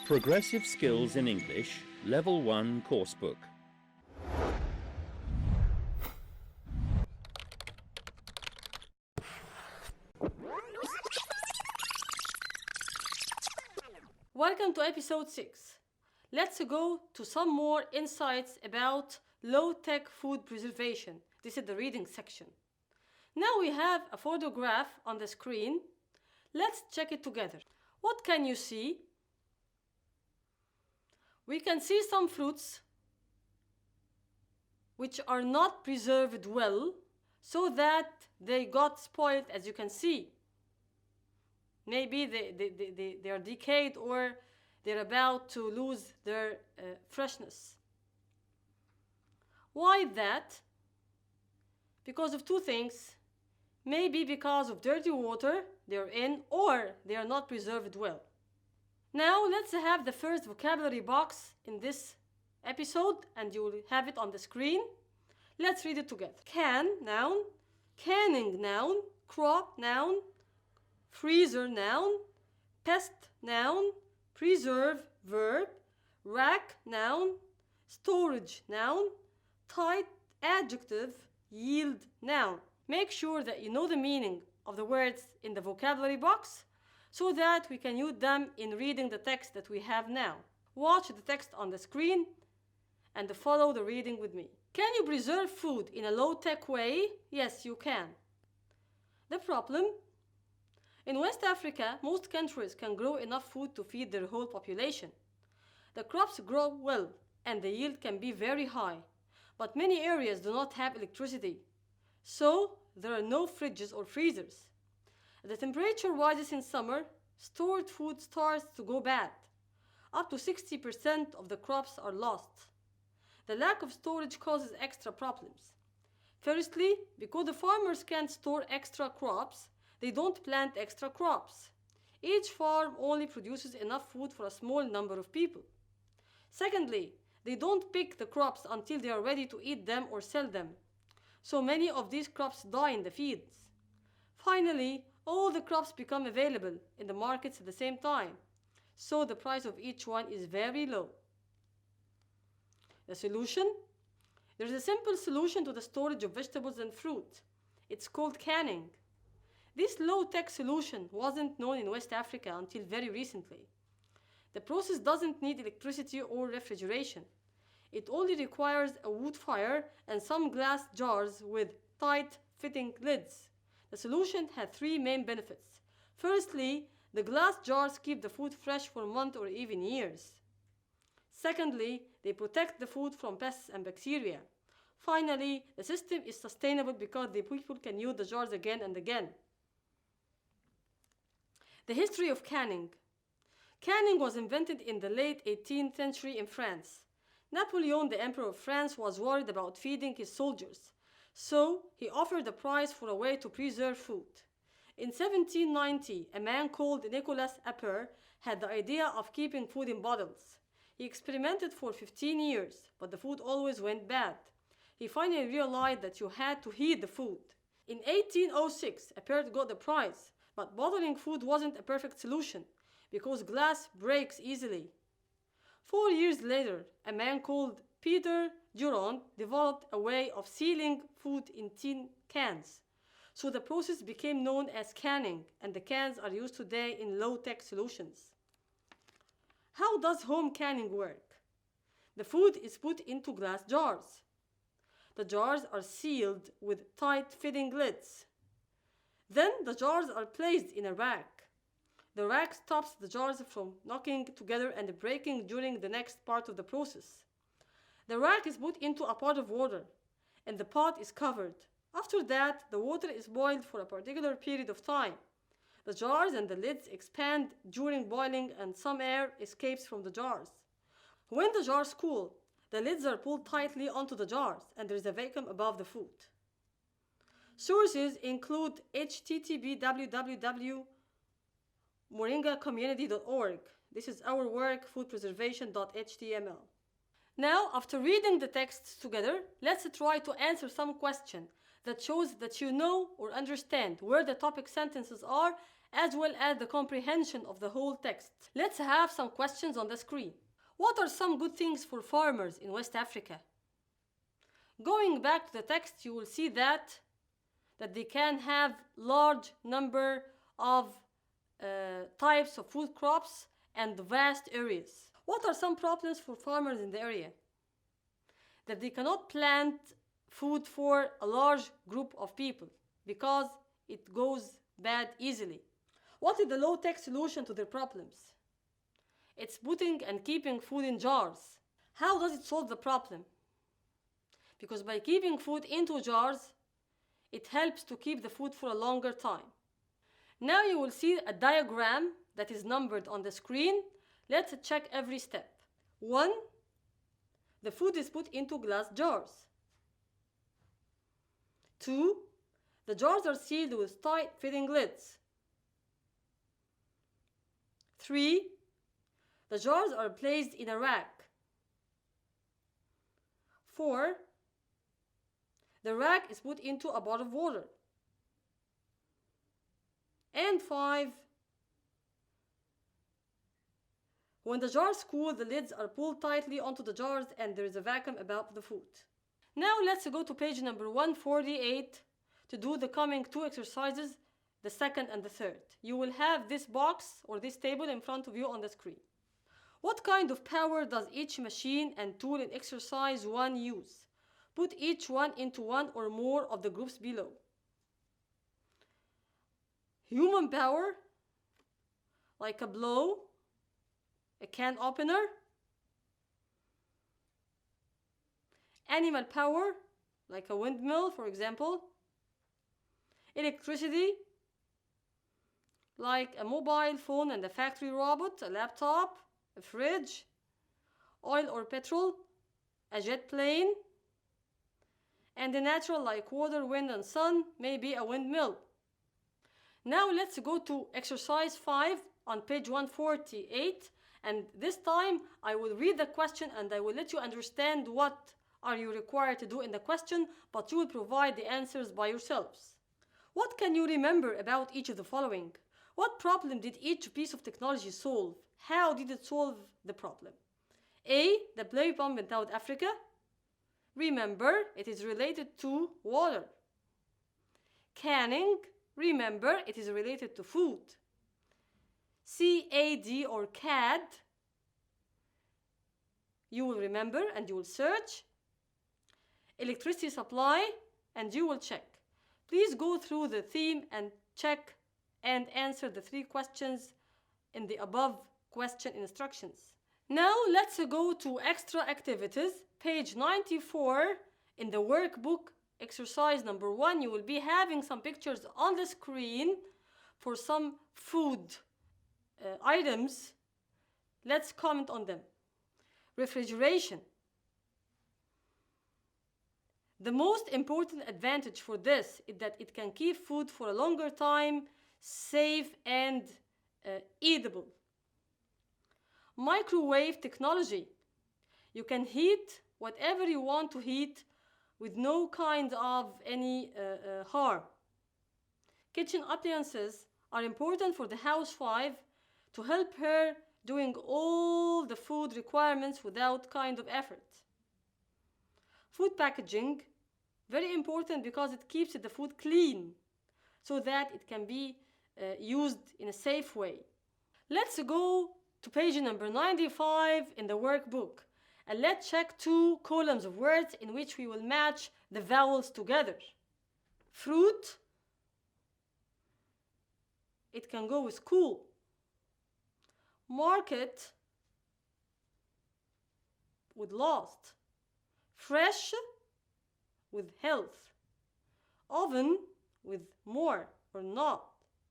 Progressive Skills in English, Level 1 Coursebook. Welcome to episode 6. Let's go to some more insights about low-tech food preservation. This is the reading section. Now we have a photograph on the screen. Let's check it together. What can you see? We can see some fruits which are not preserved well, so that they got spoiled, as you can see. Maybe they are decayed or they're about to lose their freshness. Why that? Because of two things. Maybe because of dirty water they're in, or they are not preserved well. Now let's have the first vocabulary box in this episode, and you will have it on the screen. Let's read it together. Can, noun. Canning, noun. Crop, noun. Freezer, noun. Pest, noun. Preserve, verb. Rack, noun. Storage, noun. Tight, adjective. Yield, noun. Make sure that you know the meaning of the words in the vocabulary box so that we can use them in reading the text that we have now. Watch the text on the screen and follow the reading with me. Can you preserve food in a low-tech way? Yes, you can. The problem? In West Africa, most countries can grow enough food to feed their whole population. The crops grow well and the yield can be very high, but many areas do not have electricity, so there are no fridges or freezers. As the temperature rises in summer, stored food starts to go bad. Up to 60% of the crops are lost. The lack of storage causes extra problems. Firstly, because the farmers can't store extra crops, they don't plant extra crops. Each farm only produces enough food for a small number of people. Secondly, they don't pick the crops until they are ready to eat them or sell them. So many of these crops die in the fields. Finally, all the crops become available in the markets at the same time, so the price of each one is very low. The solution? There is a simple solution to the storage of vegetables and fruit. It's called canning. This low-tech solution wasn't known in West Africa until very recently. The process doesn't need electricity or refrigeration. It only requires a wood fire and some glass jars with tight-fitting lids. The solution had three main benefits. Firstly, the glass jars keep the food fresh for months or even years. Secondly, they protect the food from pests and bacteria. Finally, the system is sustainable because the people can use the jars again and again. The history of canning. Canning was invented in the late 18th century in France. Napoleon, the Emperor of France, was worried about feeding his soldiers, so he offered a prize for a way to preserve food. In 1790, a man called Nicolas Appert had the idea of keeping food in bottles. He experimented for 15 years, but the food always went bad. He finally realized that you had to heat the food. In 1806, Appert got the prize, but bottling food wasn't a perfect solution because glass breaks easily. 4 years later, a man called Peter Durand developed a way of sealing food in tin cans. So the process became known as canning, and the cans are used today in low-tech solutions. How does home canning work? The food is put into glass jars. The jars are sealed with tight-fitting lids. Then the jars are placed in a rack. The rack stops the jars from knocking together and breaking during the next part of the process. The rack is put into a pot of water, and the pot is covered. After that, the water is boiled for a particular period of time. The jars and the lids expand during boiling, and some air escapes from the jars. When the jars cool, the lids are pulled tightly onto the jars, and there is a vacuum above the food. Sources include http://moringacommunity.org. This is our work, foodpreservation.html. Now, after reading the texts together, let's try to answer some question that shows that you know or understand where the topic sentences are as well as the comprehension of the whole text. Let's have some questions on the screen. What are some good things for farmers in West Africa? Going back to the text, you will see that they can have large number of types of food crops and vast areas. What are some problems for farmers in the area? That they cannot plant food for a large group of people because it goes bad easily. What is the low-tech solution to their problems? It's putting and keeping food in jars. How does it solve the problem? Because by keeping food into jars, it helps to keep the food for a longer time. Now you will see a diagram that is numbered on the screen. Let's check every step. 1. The food is put into glass jars. 2. The jars are sealed with tight fitting lids. 3. The jars are placed in a rack. 4. The rack is put into a pot of water. And 5. When the jars cool, the lids are pulled tightly onto the jars and there is a vacuum above the food. Now let's go to page number 148 to do the coming two exercises, the second and the third. You will have this box or this table in front of you on the screen. What kind of power does each machine and tool in exercise 1 use? Put each one into one or more of the groups below. Human power, like a blow, a can opener. Animal power, like a windmill, for example. Electricity, like a mobile phone and a factory robot, a laptop, a fridge. Oil or petrol, a jet plane. And the natural, like water, wind, and sun, may be a windmill. Now let's go to exercise 5 on page 148. And this time I will read the question and I will let you understand what are you required to do in the question, but you will provide the answers by yourselves. What can you remember about each of the following? What problem did each piece of technology solve? How did it solve the problem? A. The play pump in South Africa. Remember, it is related to water. Canning. Remember, it is related to food. CAD or CAD. You will remember and you will search. Electricity supply, and you will check. Please go through the theme and check and answer the 3 questions in the above question instructions. Now let's go to extra activities. Page 94 in the workbook, exercise number 1, you will be having some pictures on the screen for some food items. Let's comment on them. Refrigeration. The most important advantage for this is that it can keep food for a longer time, safe and eatable. Microwave technology. You can heat whatever you want to heat with no kind of any harm. Kitchen appliances are important for the housewife to help her doing all the food requirements without kind of effort. Food packaging, very important because it keeps the food clean so that it can be used in a safe way. Let's go to page number 95 in the workbook and let's check 2 columns of words in which we will match the vowels together. Fruit, it can go with cool. Market, with lost. Fresh, with health. Oven, with more or not.